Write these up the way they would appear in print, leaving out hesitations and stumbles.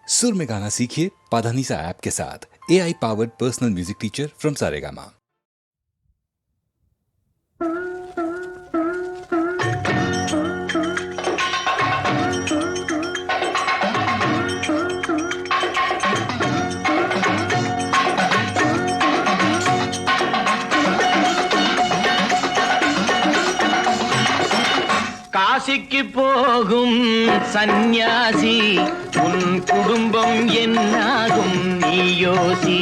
सुर में गाना सीखिए पाधानीसा ऐप के साथ। AI powered personal music teacher from Saregama. காசிக்கு போகும் சந்நியாசி உன் குடும்பம் என்னாகும் நீ யோசி.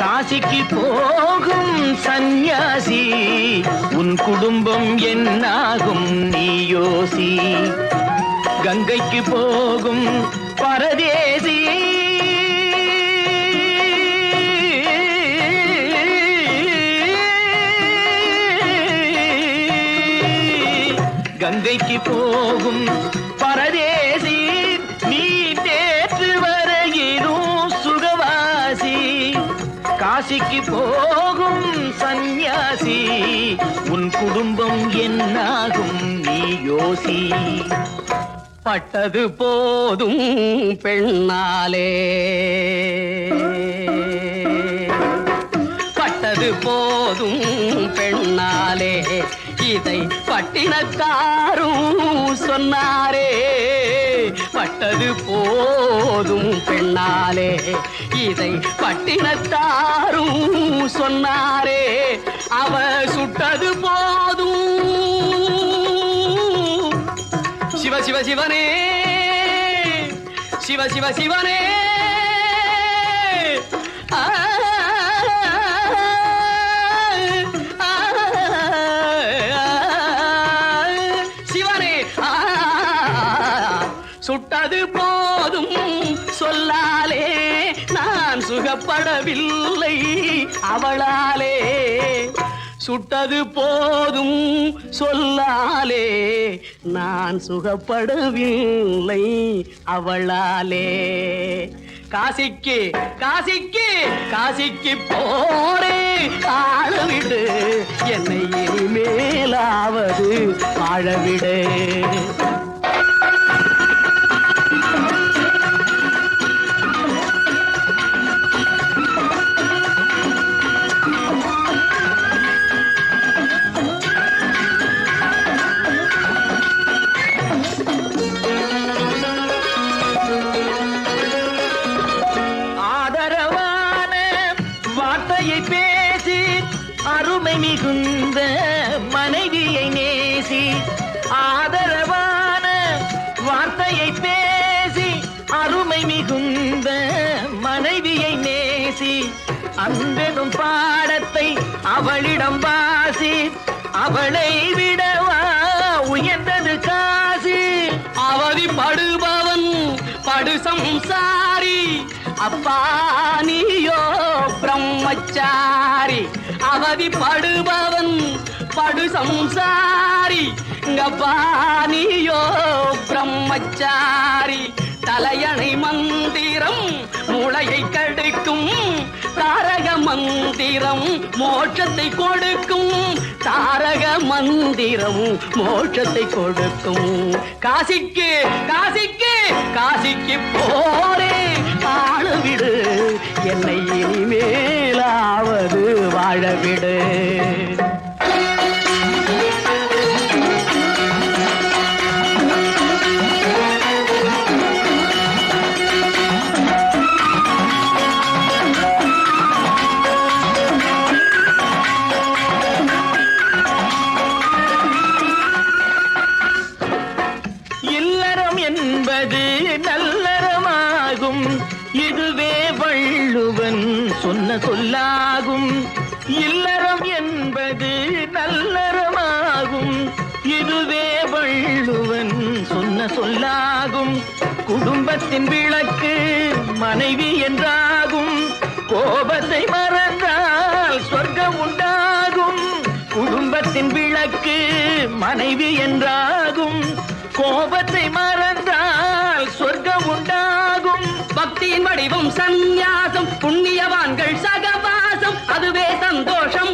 காசிக்கு போகும் சந்நியாசி உன் குடும்பம் என்னாகும் நீ யோசி. கங்கைக்கு போகும் பரதேசி கங்கைக்கு போகும் பரதேசி நீ தேற்று வரையிலும் சுகவாசி. காசிக்கு போகும் சந்நியாசி உன் குடும்பம் என்னாகும் நீ யோசி. பட்டது போதும் பெண்ணாலே, பட்டது போதும் பெண்ணாலே, இதை பட்டினத்தாரும் சொன்னாரே. பட்டது போதும் பெண்ணாலே, இதை பட்டினத்தாரும் சொன்னாரே. அவ சுட்டது போதும் சிவ சிவ சிவனே, சிவ சிவ சிவனே. சுட்டது போதும் சொல்லாலே நான் சுகப்படவில்லை அவளாலே. சுட்டது போதும் சொல்லாலே நான் சுகப்படவில்லை அவளாலே. காசிக்கு காசிக்கு காசிக்கு போரே ஆழவிடு, என்னை இனிமேலாவது வாழவிடு. பேசி அருமை மிகுந்த மனைவியை நேசி. ஆதரவான வார்த்தையை பேசி அருமை மிகுந்த மனைவியை நேசி. அன்பெனும் பாடத்தை அவளிடம் வாசி, அவளை விடவா உயர்ந்தது காசி. அவதிப்படுபவன் படு சம்சாரி, அப்பா நீயோ பிரம்மச்சாரி. அவதிப்படுபவன் படு சம்சாரி, அப்பா நீயோ பிரம்மச்சாரி. தலையணை மந்திரம் மூளையை கடுக்கும், தாரக மந்திரம் மோட்சத்தை கொடுக்கும். தாரக மந்திரம் மோட்சத்தை கொடுக்கும். காசிக்கு காசிக்கு காசிக்கு போரே வாழவிடு, என்னை இனிமேலாவது வாழவிடு. என்பது நல்லறமாகும், இதுவே வள்ளுவன் சொன்ன சொல்லாகும். இல்லறம் என்பது நல்லறமாகும், இதுவே வள்ளுவன் சொன்ன சொல்லாகும். குடும்பத்தின் விளக்கு மனைவி என்றாகும், கோபத்தை மறந்தால் சொர்க்கம் உண்டாகும். குடும்பத்தின் விளக்கு மனைவி என்றாகும், கோபத்தை மறந்தால் சொர்க்கம் உண்டாகும். பக்தியின் வடிவம் சந்நியாசம், புண்ணியவான்கள் சகவாசம், அதுவே சந்தோஷம்.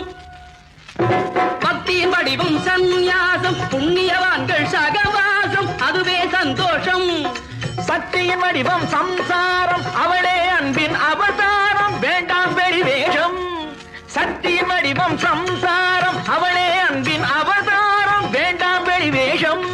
பக்தியின் வடிவம் சந்நியாசம், புண்ணியவான்கள் சகவாசம், அதுவே சந்தோஷம். சக்தி சக்தியின் வடிவம் சம்சாரம் அவளே அன்பின் அவதாரம் வேண்டாம் வெளி வேஷம். சக்தியின் வடிவம் சம்சாரம் அவளே அன்பின் அவதாரம் வேண்டாம் வெளி வேஷம்.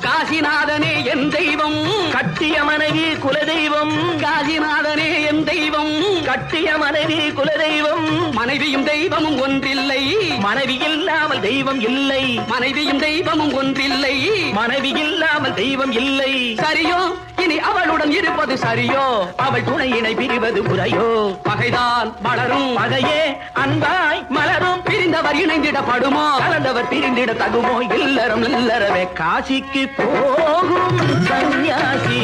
காசிநாதனே என் தெய்வம், கட்டிய மனைவி குலதெய்வம். காசிநாதனே என் தெய்வம், கட்டிய மனைவி குலதெய்வம். மனைவியும் தெய்வமும் ஒன்றில்லை, மனைவி இல்லாமல் தெய்வம் இல்லை. மனைவியும் தெய்வமும் ஒன்றில்லை, மனைவி இல்லாமல் தெய்வம் இல்லை. சரியோ இனி அவளுடன் இருப்பது சரியோ, அவள் துணையினை பிரிவது முறையோ. பகைதான் வளரும், பகையே அன்பாய் மலரும். பிரிந்தவர் இணைந்திடப்படுமோ, கலந்தவர் பிரிந்திட தகுமோ. இல்லறம் இல்லறவே காசிக்கு போகும் சந்நியாசி,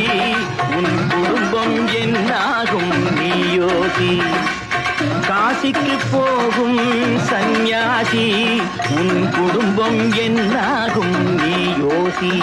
உன் குடும்பம் என்னாகும் நீயோசி. காசிக்கு போகும் சந்நியாசி, உன் குடும்பம் என்னாகும் நீயோசி.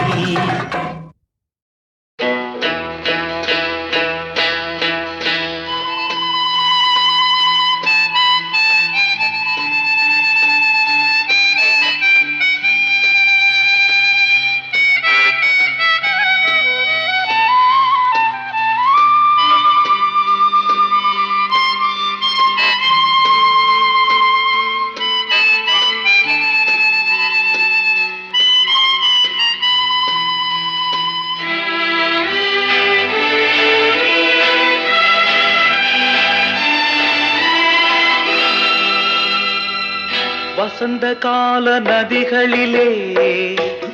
வசந்த கால நதிகளிலே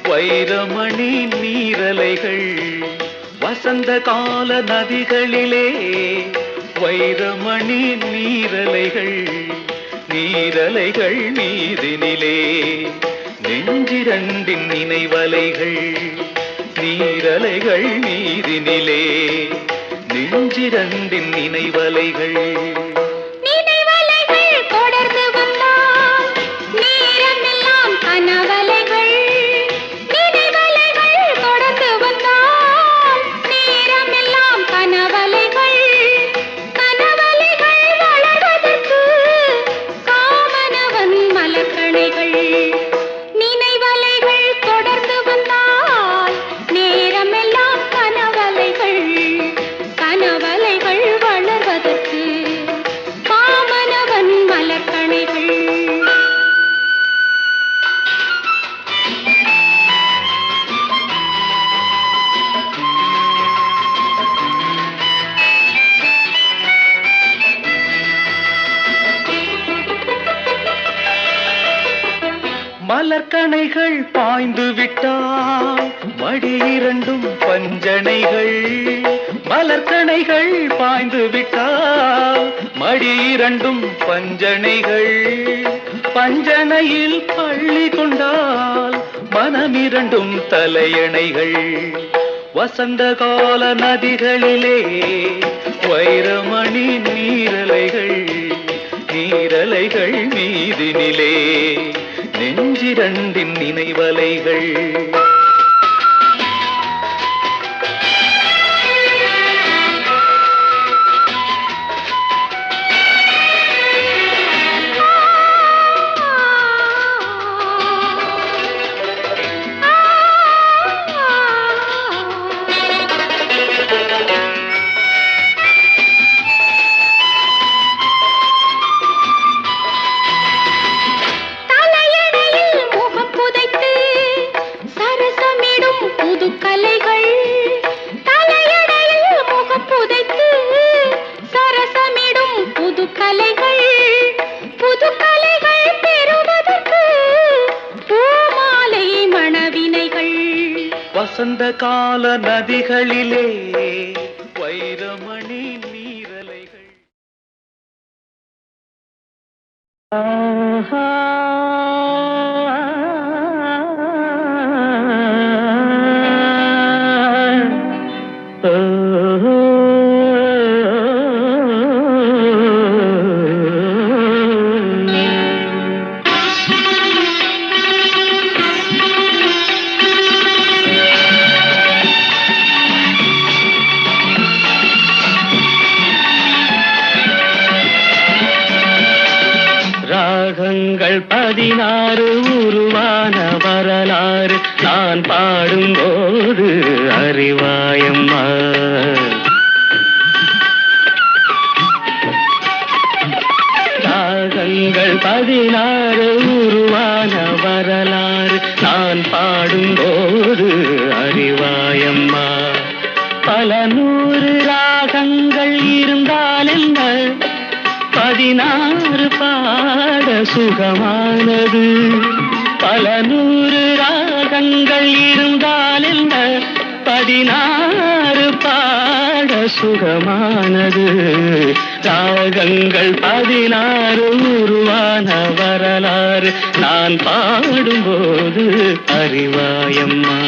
வைரமணி நீரலைகள். வசந்த கால நதிகளிலே வைரமணி நீரலைகள். நீரலைகள் மீதினிலே நெஞ்சிரண்டின் நினைவலைகள். நீரலைகள் மீதினிலே நெஞ்சிரண்டின் நினைவலைகள். மலர்கணைகள் பாய்ந்து விட்டால் மடி இரண்டும் பஞ்சனைகள். மலர்கணைகள் பாய்ந்து விட்டால் மடி இரண்டும் பஞ்சனைகள். பஞ்சனையில் பள்ளி கொண்டால் மனமிரண்டும் தலையணைகள். வசந்த கால நதிகளிலே வைரமணி நீரலைகள். நீரலைகள் மீதினிலே நெஞ்சிரண்டின் நினைவலைகள். வசந்த கால நதிகளிலே வைரமணி நீரலைகள். ஆஹா ராகங்கள் 16 உருவான வரலாறு நான் பாடும்போது அறிவாயம்மா. பதினாறு உருவான வரலாறு நான் பாடும்போது அறிவாயம்மா. பல நூறு ராகங்கள் இருந்தால் என்ன, 16 பாட சுகமானது. பல நூறு ராகங்கள் இருந்தால் என்ன, 16 பாட சுகமானது. ராகங்கள் 16 உருவான வரலாறு நான் பாடும்போது அறிவாயம்மா.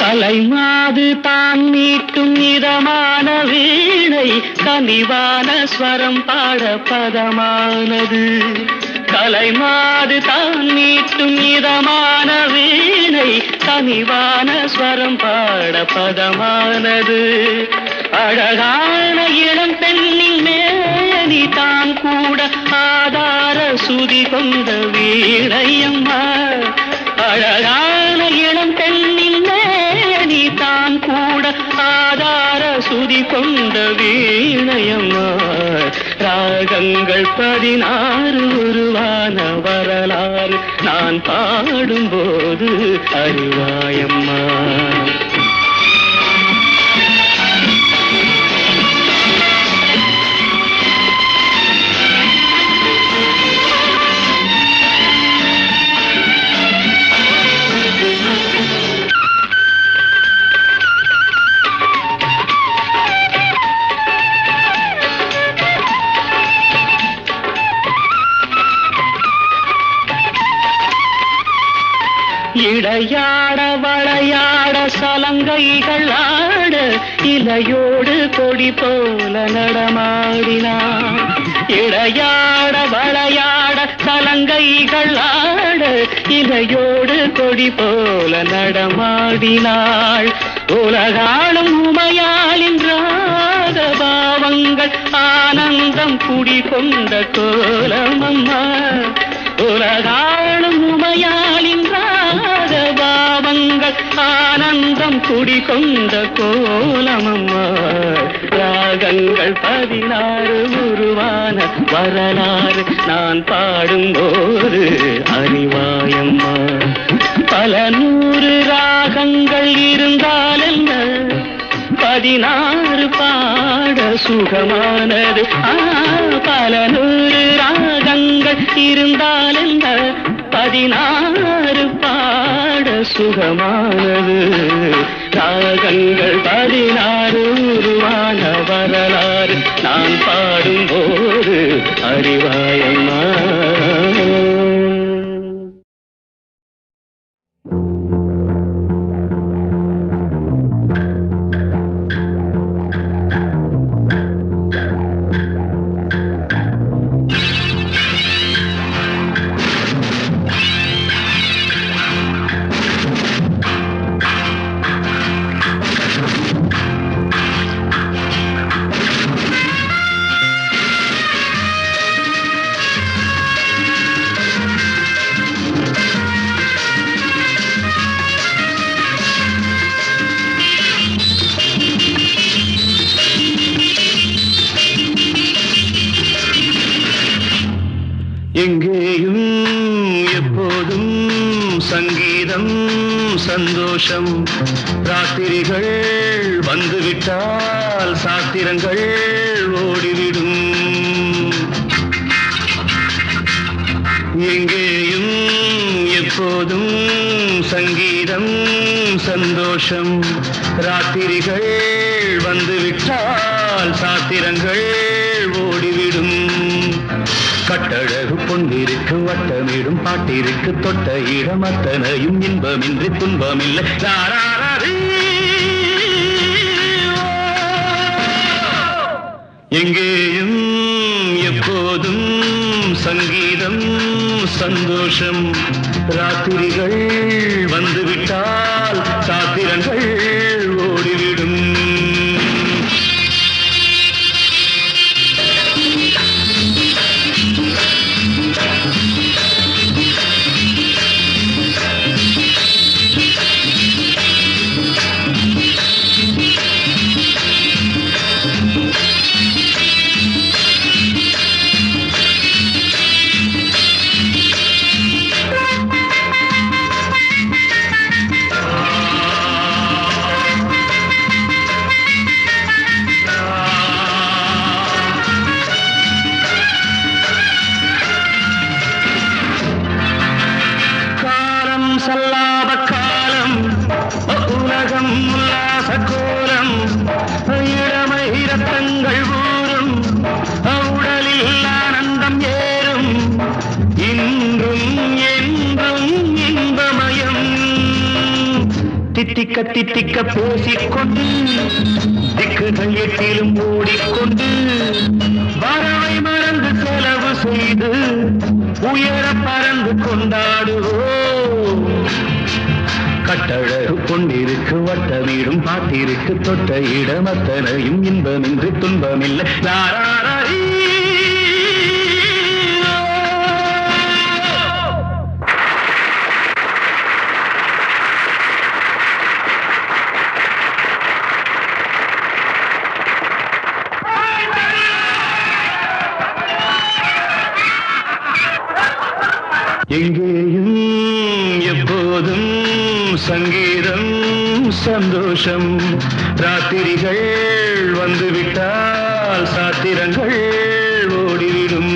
கலைமாது தான் மீட்டும் இதமான வீணை, கனிவான ஸ்வரம் பாட பதமானது. கலைமாது தான் மீட்டும் இதமான வீணை, கனிவான ஸ்வரம் பாட பதமானது. அழகான இளம் பெண்ணின் மேனி தான் கூட ஆதார சுதி கொண்ட வீணையம்மா. அழகான இளம் பெண்ணின் மேனி தான் கூட ஆதார சுதி கொண்ட வீணையம்மா. ராகங்கள் 16 உருவான வரலாறு நான் பாடும்போது அறிவாயம்மா. இடையாட வளையாட சலங்கைகள் ஆட, இலையோடு கொடி போல நடமாடினான். இடையாட வளையாட சலங்கைகள் ஆட, இலையோடு கொடி போல நடமாடினாள். உலகாளும் உமையாளின் ராக பாவங்கள் ஆனந்தம் குடிகொண்ட கோலமம்மா. உலகாளும் உமையாளின் ராக பாவங்கள் ஆனந்தம் குடிகொண்ட கோலமம்மா. ராகங்கள் 16 உருவான வரலாறு நான் பாடும்போது அறிவாயம்மா. பல நூறு ராகங்கள் இருந்தால் என்ன, 16 பாட சுகமானது. பல நூறு ராகங்கள் இருந்தால் என்ன, 16 பாட சுகமானது. ராகங்கள் 16 உருவான வரலாறு நான் பாடும்போது அறிவாயம்மா. எங்கேயும் எப்போதும் சங்கீதம் சந்தோஷம். ராத்திரிகள் வந்துவிட்டால் சாத்திரங்கள் ஓடிவிடும். எங்கேயும் எப்போதும் சங்கீதம் சந்தோஷம். ராத்திரிகள் வந்துவிட்டால் சாத்திரங்கள் ஓடிவிடும். கட்டழகு பொன்னிருக்கு வட்டமிடும் பாட்டிற்கு தொட்ட இடம் அத்தனையும் இன்பமின்றி துன்பமில்லை. எங்கேயும் எப்போதும் சங்கீதம் சந்தோஷம். ராத்திரிகள் வந்துவிட்டால் சாத்திரங்கள் ஓடிவிடும். தித்திக்க பேசிக்கொண்டு திக்குகள் எட்டிலும் ஓடிக்கொண்டு வரவை மறந்து செலவு செய்து உயர பறந்து கொண்டாடுவோம். கட்டழகு பொன்னிருக்கு வட்ட வீடும் பாட்டிருக்கு தொட்ட இடம் அத்தனையும் இன்பமின்றி துன்பமில்லை. நாராரி எங்கேயும் எப்போதும் சங்கீதம் சந்தோஷம். ராத்திரிகள் வந்துவிட்டால் சாத்திரங்கள் ஓடிவிடும்.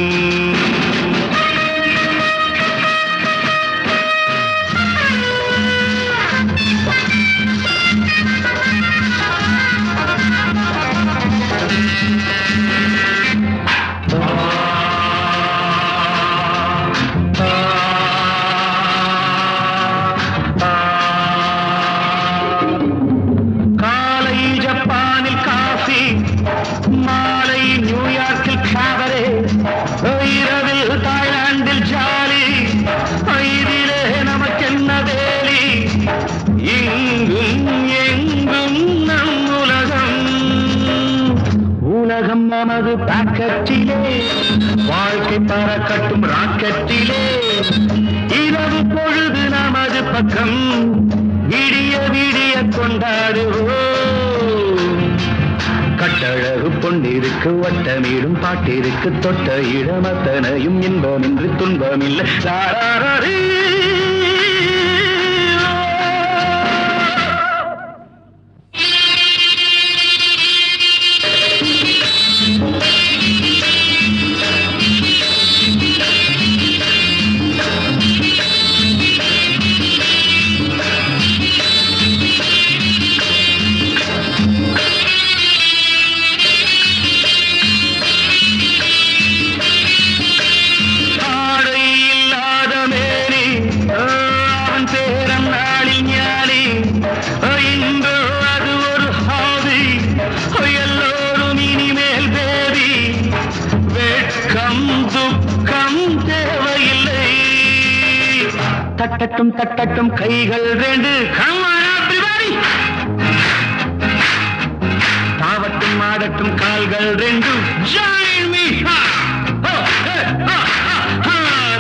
நமது பாக்கெட்டிலே வாழ்க்கை பறக்கட்டும் ராக்கெட்டிலே இரவு பொழுது நமது பக்கம் விடிய விடிய கொண்டாடுவோம். கட்டழகு பொன்னிருக்கு வட்டமீடும் பாட்டிருக்கு தொட்ட இடமத்தனையும் இன்பமின்றி துன்பமில்லை. தாராரி தட்டட்டும் தட்டட்டும் கைகள் ரெண்டு தாவட்டும் ஆடட்டும் கால்கள் ரெண்டு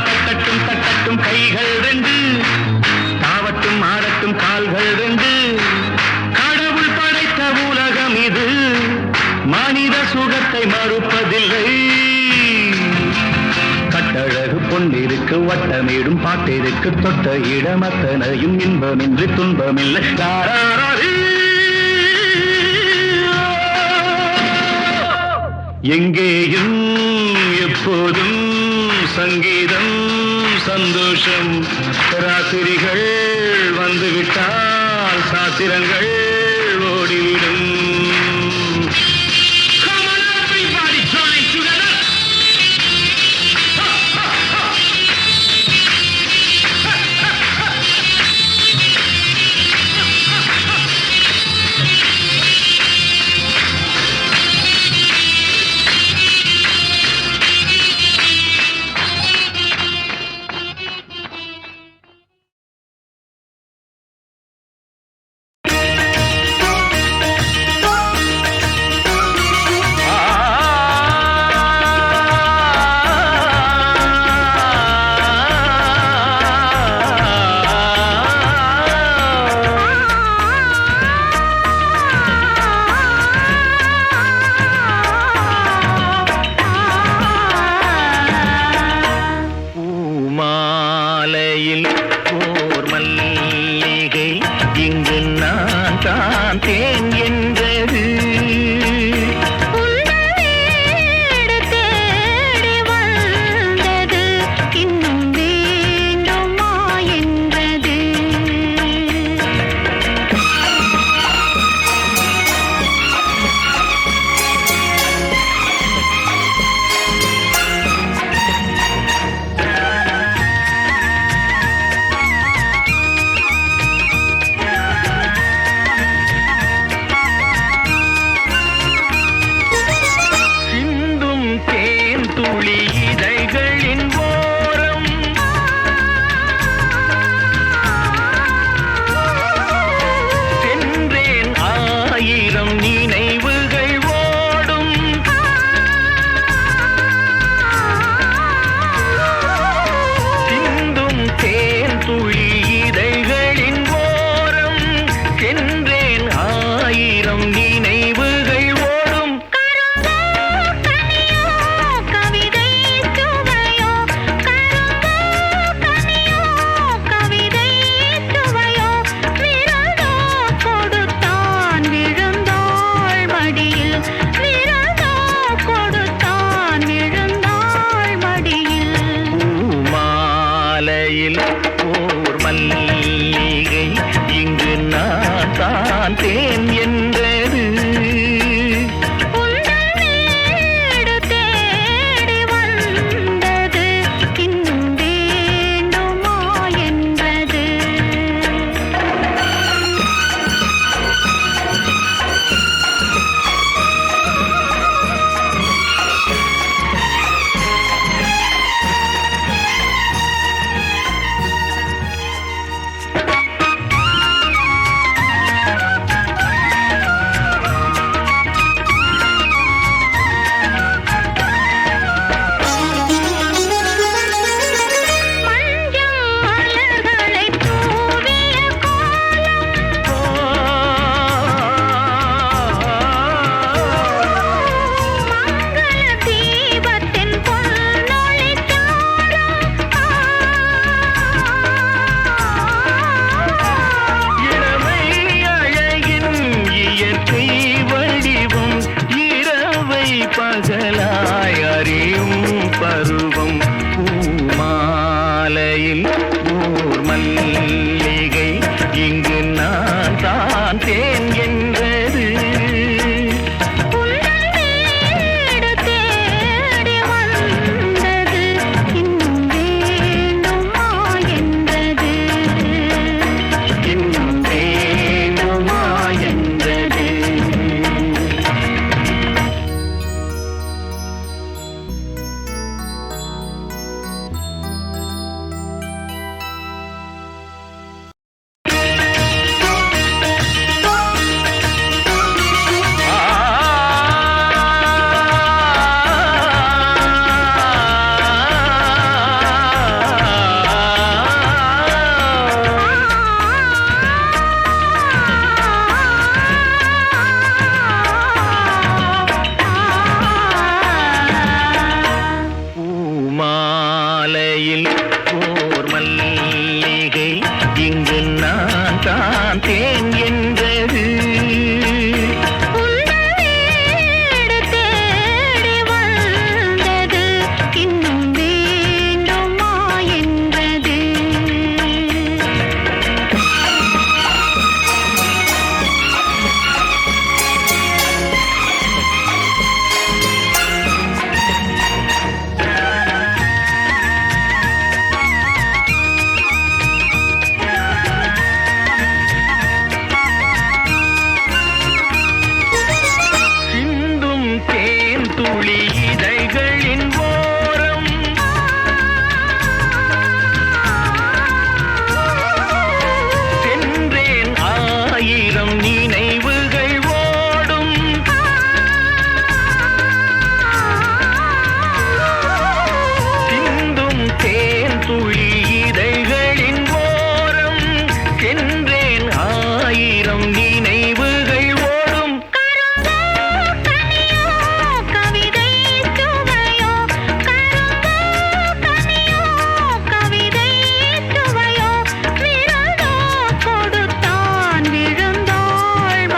தட்டட்டும் தட்டட்டும் கைகள் ரெண்டு தாவட்டும் ஆடட்டும் கால்கள் ரெண்டு. கடவுள் படைத்த உலகம் இது மனித சுகத்தை மறுப்பதில்லை. கட்டழகு பொன்னிருக்கு வட்டமேடும் பாட்டிருக்கு தொட்ட இடமத்தனையும் இன்பமின்றி துன்பமில்லை. தாராரி எங்கேயும் எப்போதும் சங்கீதம் சந்தோஷம். ராத்திரிகள் வந்துவிட்டால் சாத்திரங்கள் ஓடிவிடும்.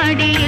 மடியில்